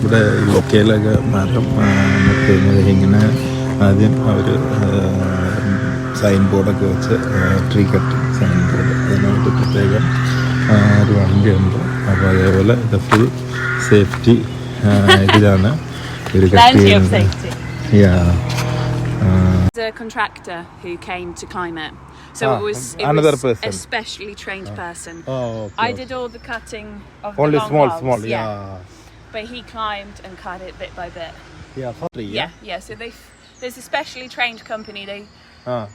ഇവിടെ യുകെയിലൊക്കെ മരം മുറിക്കുന്നത് ഇങ്ങനെ ആദ്യം അവർ സൈൻ ബോർഡൊക്കെ വെച്ച് ട്രീ കട്ടിങ് സൈൻ ബോർഡ് അതിനായിട്ട് പ്രത്യേകം ഒരു വണ്ടിയുണ്ട്. അപ്പോൾ അതേപോലെ ഇത് ഫുൾ സേഫ്റ്റി ഇതിലാണ് ഒരു കട്ട് ചെയ്യുന്നത്. A contractor who came to climb it, so it was person. a specially trained person. Okay, I did all the cutting of only the long logs, small, but he climbed and cut it bit by bit. For free, yeah. So there's a specially trained company.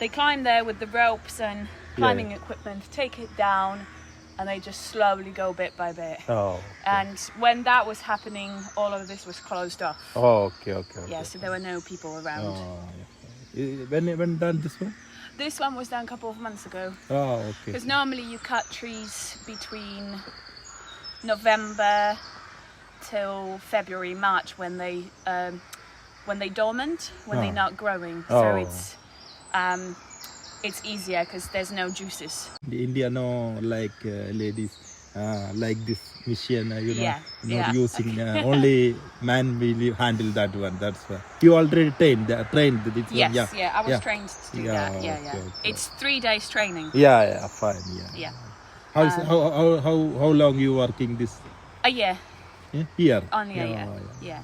They climb there with the ropes and climbing equipment, take it down, and they just slowly go bit by bit. And when that was happening, all of this was closed off. Okay. Yeah, so there were no people around. When done this one? This one was done a couple of months ago. Okay. Because normally you cut trees between November till February, March when they dormant, when they're not growing. So it's easier because there's no juices. In India, no, like ladies like this machine, not using only man will handle that one. That's why you already trained this Yes, one. I was trained to do that. Okay. It's 3 days training. Fine. Yeah. How long you working this? A year. Year. Only a year. Yeah.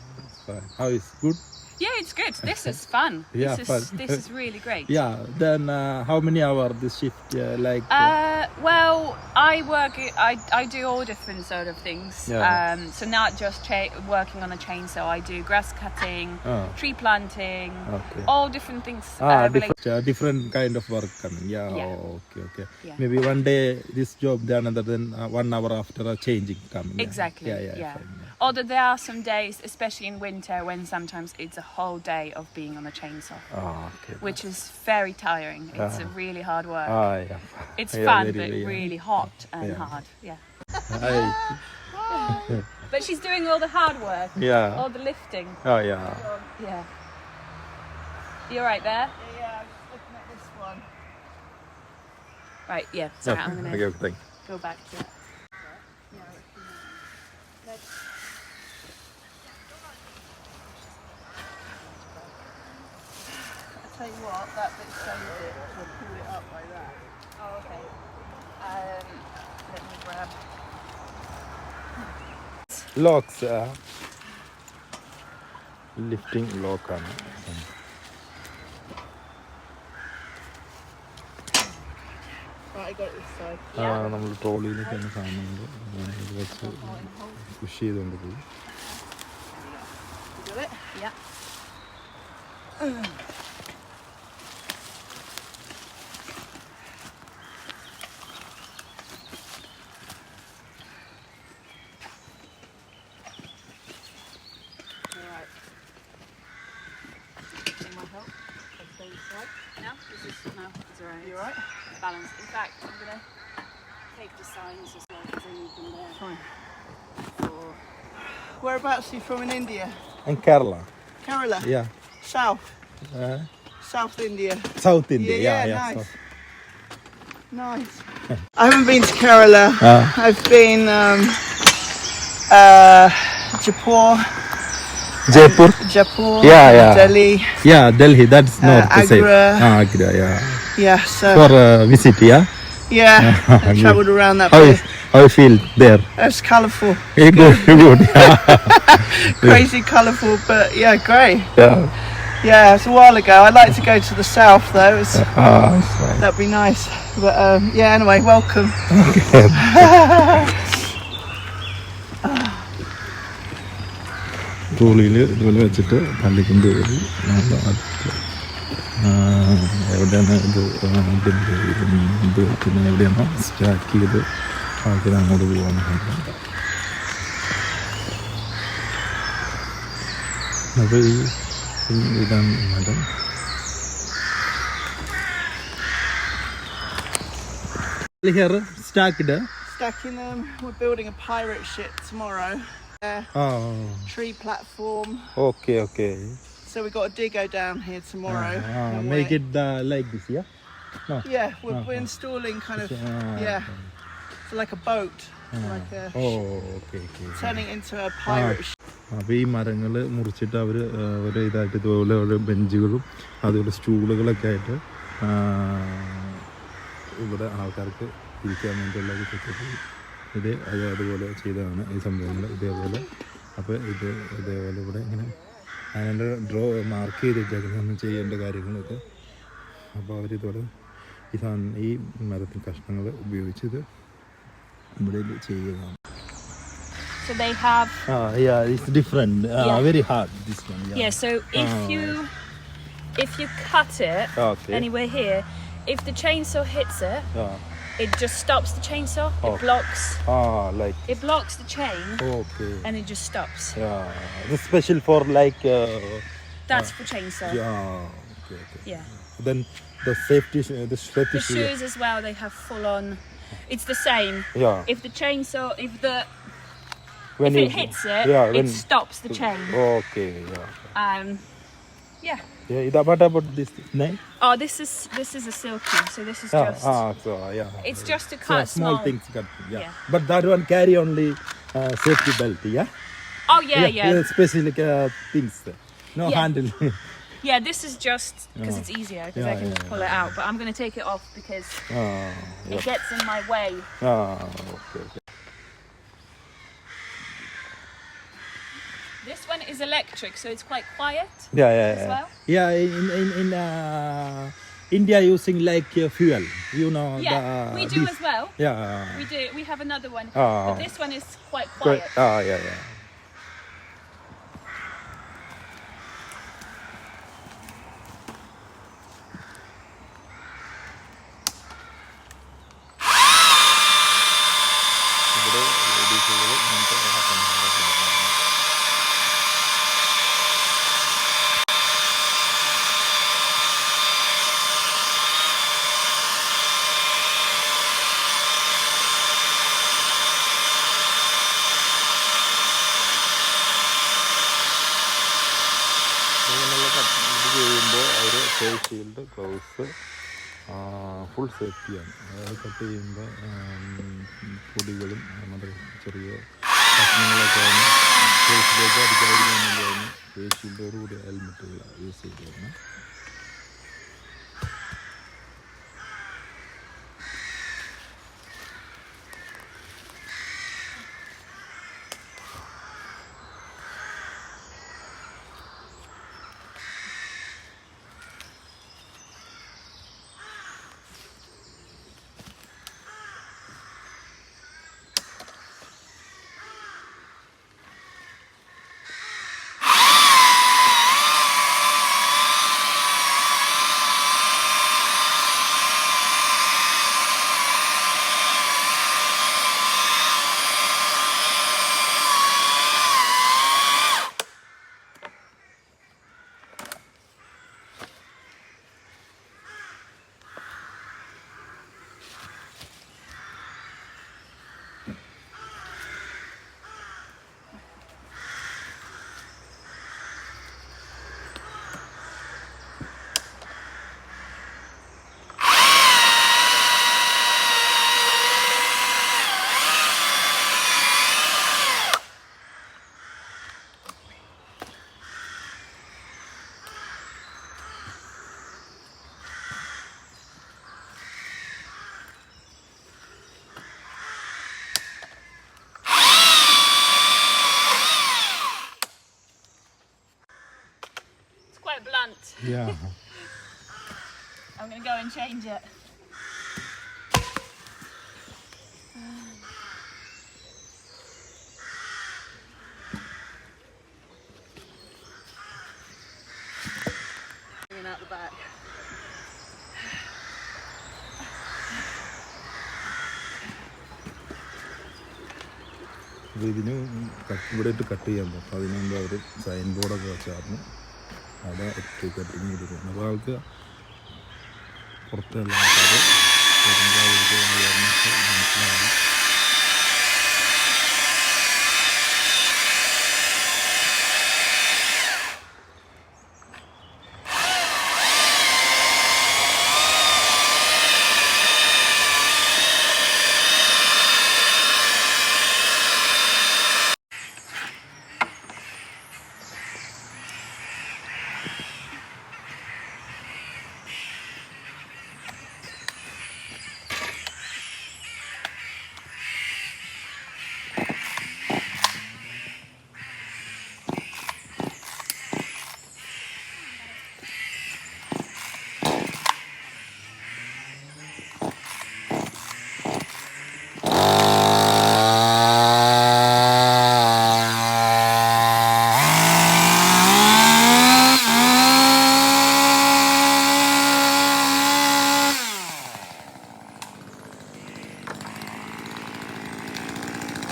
Fine. How is good? Yeah, it's good. This is fun. Fun. This is really great. Then how many hours this shift Well, I do all different sort of things. So not just working on a chainsaw. I do grass cutting, tree planting, all different things. Different kind of work coming. Okay. Yeah. Maybe one day this job, then another, then 1 hour after changing coming. Exactly. Yeah. Fine. Although there are some days, especially in winter, when sometimes it's a whole day of being on a chainsaw, which is very tiring. It's a really hard work. It's fun, but really hot and hard. Yeah. But she's doing all the hard work. All the lifting. Yeah. You all right there? Yeah, I'm just looking at this one. Right. Yeah. Sorry, I'm gonna go back to it. Tell you what, that bit shows it. We'll pull it up like that. Oh, okay. Let me grab. Locks. Lifting lock ആണ്. Right, I got it this side. നമ്മൾ ട്രോളിയിലേക്ക് തന്നെ സാധനമുണ്ട്. ഇത് വെച്ച് push ചെയ്തുകൊണ്ട് പോയി. You got it? Yeah. No, it's alright. You alright? Balance. In fact, I'm gonna take the signs as well because I need them there. Fine. Whereabouts are you from in India? In Kerala. Kerala? Yeah. South? South India? South India. Yeah, nice. Nice. I haven't been to Kerala. I've been Jaipur. Delhi. Yeah, Delhi. That's north side. Agra. Yeah. So for visit, yeah. I travelled around that How way. How you feel there? It's colourful. Good. Crazy colourful, but yeah, great. Yeah, it's a while ago. I'd like to go to the south though. That'd be nice. But anyway, welcome. ട്രോളിയിൽ ഇതുപോലെ വെച്ചിട്ട് പള്ളിക്കൊണ്ട് കയറി എവിടെയാണ് ഇത് പിന്നെ എവിടെയാണോ stack ചെയ്ത് ആൾക്കാർ അങ്ങോട്ട് പോകാൻ അപ്പോൾ ഇതാണ് മരം. Here Stacking them. We're building a pirate ship tomorrow. Tree platform. Okay. So we got a digger down here tomorrow. Make it like this, yeah? No. Yeah, we're installing kind of so like a boat, like a okay. turning into a pirate ship. അപ്പോൾ ഈ മരങ്ങൾ മുറിച്ചിട്ട് അവർ ഓരോ ഇതായിട്ട് ഇതുപോലെ ഓരോ ബെഞ്ചുകളും അതുപോലെ സ്റ്റൂളുകളൊക്കെ ആയിട്ട് ഇവിടെ ആൾക്കാർക്ക് ഇരിക്കാൻ വേണ്ടിയുള്ളത് സെറ്റ് ഇത് അതുപോലെ ചെയ്തതാണ് ഈ സംഭവങ്ങൾ ഇതേപോലെ. അപ്പോൾ ഇതേപോലെ ഇവിടെ ഇങ്ങനെ അതിൻ്റെ മാർക്ക് ചെയ്തിട്ടേക്കുന്നതാണ് ചെയ്യേണ്ട കാര്യങ്ങളൊക്കെ. അപ്പോൾ അവരിതോടെ ഈ മരത്തിൽ കഷ്ണങ്ങൾ ഉപയോഗിച്ചത് ഇവിടെ ചെയ്യുകയാണ്. So they have. Yeah, it's different. Very hard. This one. Yeah. So if you cut it anywhere here, if the chainsaw hits it, it just stops the chainsaw. It blocks. Like. It blocks the chain. Okay. And it just stops. Yeah. It's special for like. That's for chainsaw. Yeah. Okay. Yeah. Then the safety. The shoes as well. They have full on. It's the same. Yeah. If the chainsaw, if when it hits it, it stops the chain. Okay. Yeah. Yeah. Yeah. What about this knife? Oh, this is a silky. So this is just. So yeah. It's just to cut small things. Yeah. But that one carry only safety belt. Yeah. Oh yeah. Specific things. No handle. Yeah, this is just because it's easier because I can pull it out. But I'm going to take it off because it gets in my way. Okay. This one is electric, so it's quite quiet. Yeah. As well. Yeah, in India using like fuel, you know. Yeah, we do as well. Yeah. We do. We have another one, but this one is quite quiet. Yeah. ചെയ്യുമ്പോൾ അവർ face shield gloves full സേഫ്റ്റിയാണ്. അതായത് cut ചെയ്യുമ്പോൾ പൊടികളും നമ്മുടെ ചെറിയ കഷ്ണങ്ങളൊക്കെ ഫേസിലേക്ക് അടിക്കാതിരിക്കാൻ വേണ്ടിയാണ് face ഷീൽഡോടുകൂടി ഹെൽമെറ്റുകൾ use ചെയ്തിരുന്നത്. Blunt. Yeah. I'm going to go and change it. Bringing out the back. അപ്പോൾ ഇതിന് ഇവിടെ ഇട്ട് കട്ട് ചെയ്യാൻ പറ്റും. അപ്പോൾ അതിന് മുമ്പ് അവർ സൈൻ ബോർഡൊക്കെ വെച്ചായിരുന്നു അവിടെ ട്രീ കട്ടിങ് ചെയ്തിരുന്നു. അപ്പോൾ ആൾക്ക് പുറത്തുള്ള ആൾക്കാർ മനസ്സിലാവും.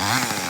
Bye.